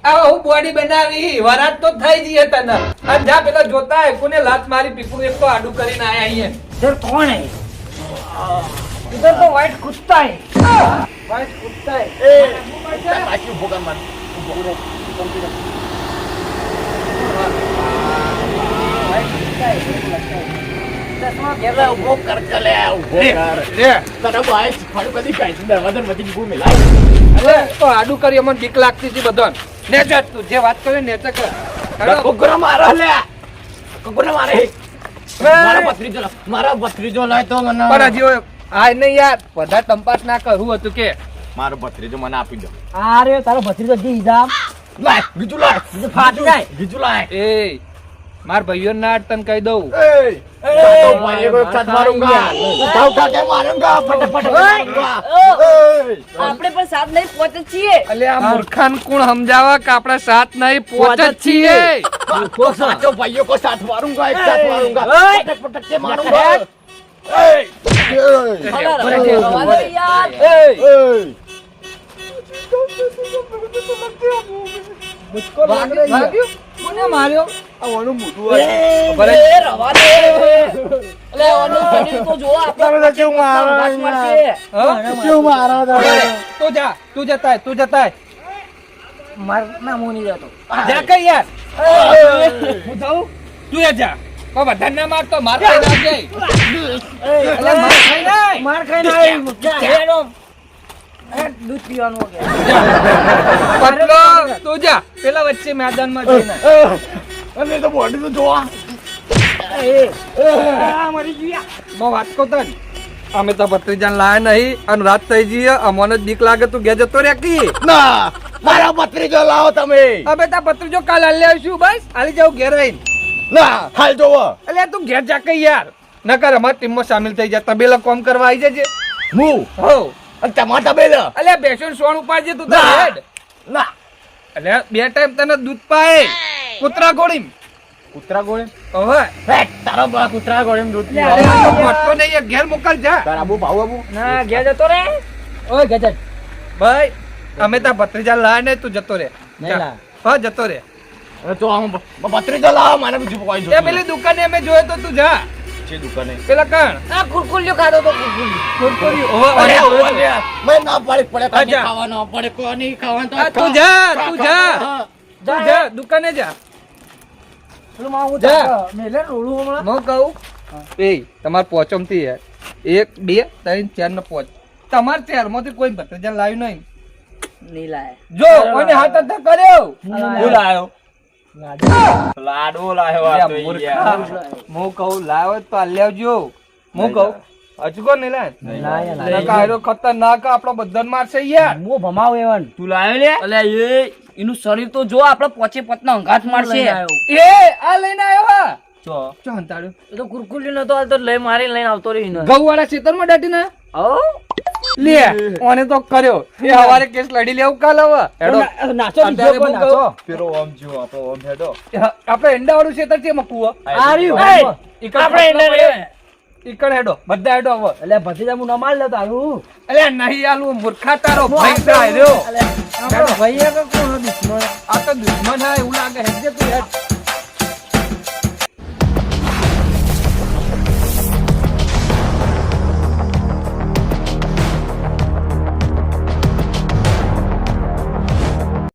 આ હું બોડી બનાવી વરાત તો થઈ જઈએ તને અને જા પેલા જોતા હે કોને લાત મારી પીપું એક તો આડું કરીને આયા અહીંયા इधर कौन है इधर तो व्हाइट कुत्ता है व्हाइट कुत्ता है તાકી ઉભો કર માર ઉભો રહો व्हाइट कुत्ता है लगता है चश्मा એટલે ઉભો કર ચલે ઉભો કર રે તને ભાઈ ફાડું કદી કાઈ દરવાજા માંથી ઉભો મિલાય અરે તો આડું કરી મને બીક લાગતી હતી બધાને નેચર તું જે વાત કરે નેચર કર કુકરા મારા લે કુકરા મારે મારા ભત્રીજો લાય તો મને પણ હજી આય નહીં યાર બધા ટંપાસ ના કરવું હતું કે મારો ભત્રીજો મને આપી દો अरे तारो भतीजो दी हिसाब લાય બીજું લાય फाट जाए બીજું લાય એ માર ભાઈઓ ના તને કહી દઉં तो भाई को एक साथ मारूंगा उठा उठा के मारूंगा फटाफट मारूंगा આપણે પણ સાથ નહીં પહોંચે છીએ અલે આ મૂર્ખાન કોણ સમજાવા કે આપણા સાથ નહીં પહોંચ જ છીએ साथों भाइयों को साथ मारूंगा एक साथ मारूंगा पटक पटक के मारूंगा રવા દો યાર मुझको लग रही है કોને માર્યો આવવાનું મોટું એ રવા દે અલે ઓનું શરીર તો જો આપણે કેવું મારો કેવું મારો તું જતા હે मार ना मुंह नहीं जातो જા કઈ યાર હું જાઉં તું એ જા કોઈ વધારે ના મારતો માર ખાઈ ના જાય અલે માર ખાઈ ના मार खाई ना क्या हेडो दूध पीवानो हो गया પટલો તું જા પેલા વચ્ચે મેદાનમાં જઈને અને તો બોડી તો જોવા मरी गया બહુ વાત કહું તને અમે તો ભત્રીજાને લાયા નહીં અને રાત થઈ જઈએ અમને જ બીક લાગે તું ઘેર જતો રે કી ના મારા ભત્રીજો લાવો તમે હવે તા ભત્રીજો કાલ હાલ આવીશું બસ હાલી જાવ ઘેર આવીને ના હાલ જોવો અલે તું ઘેર જા કઈ યાર નકર અમારી ટીમમાં સામેલ થઈ જા તબેલા કોમ કરવા આવી જજે હું હો અને ટમાટા બેલા અલે બેસો સોણ ઉપાડજે તું તો ના. હેડ ના અલે બે ટાઈમ તને દૂધ પાય કૂતરા ગોળીમ કૂતરા ગોળે હવે તારો બા કૂતરા ગોળે દૂધ અરે આ તો મોટો નહીં એ ઘેર મોકલ જા તારા આબુ ભાવ આબુ ना गया जतो रे ओए गजट ભાઈ અમે તા ભત્રીજા લાયા નહીં તું જતો રે નહીં જા. લાયા. હા જતો રે તો આમ ભત્રીજો લાવો મને બીજું કોઈ એ જોતું પેલી દુકાને અમે જોયો તો તું જા છે દુકાને પેલા કણ આ કુરકુરિયો ખાધો તો કુરકુરિયો કુરકુરી અરે મેં ના પાડી પડે કોની અચ્છા. ખાવાનો પડે કોની ખાવાનું તો આ તું જા તું જા હા. તું જા દુકાને જા પેલું માં હું જા. મેલે રોડું હમણાં હું કહું એ તમાર પોચમથી યાર 1 2 3 4 ને પોચ તમાર ચારમાંથી કોઈ ભત્રીજા લાવ્યું નહીં नहीं लाया જો કોને હાથ હાથ કર્યો હું લાયો લાડો લાયો આ તો મૂર્ખા. હું કહું લાવો તો આ લેવજો હું કહું હજુ કોણ નહીં લાય लाया નકા આયરો ખતરનાક આપણો બધાને મારશે યાર मुंह भमाव एवन તું લાયો લે અલે એ એનું શરીર તો જો આપણે પોચે પતના અંગાત મારશે એ આ લઈને આવ્યો હા ચો ચો હંતાડ્યો એ તો કુરકુરી નતો હાલ તો લઈ મારી લઈને આવતો રહી ને ગૌવાળા ખેતરમાં દાટીને ઓ લે ઓને તો કર્યો એ હવારે કેસ લડી લેવું કાલ હવે હેડો નાચો અત્યારે બીજો હું નાચો કહું, પેલો આમ જો આપણો આમ હેડો આપણે એંડા વાળું ખેતર છે મકુવો આર્યું આપણે ઈકણ હેડો બધા હેડો હવે એટલે ભતીજા હું ન માર લેતો આવું અલે નહીં આલું મૂર્ખા તારો ભાઈ તો આયરો આપણો ભાઈ એક કોનો દુશ્મન આ તો દુશ્મન હે એવું લાગે હેડજે તું હેડ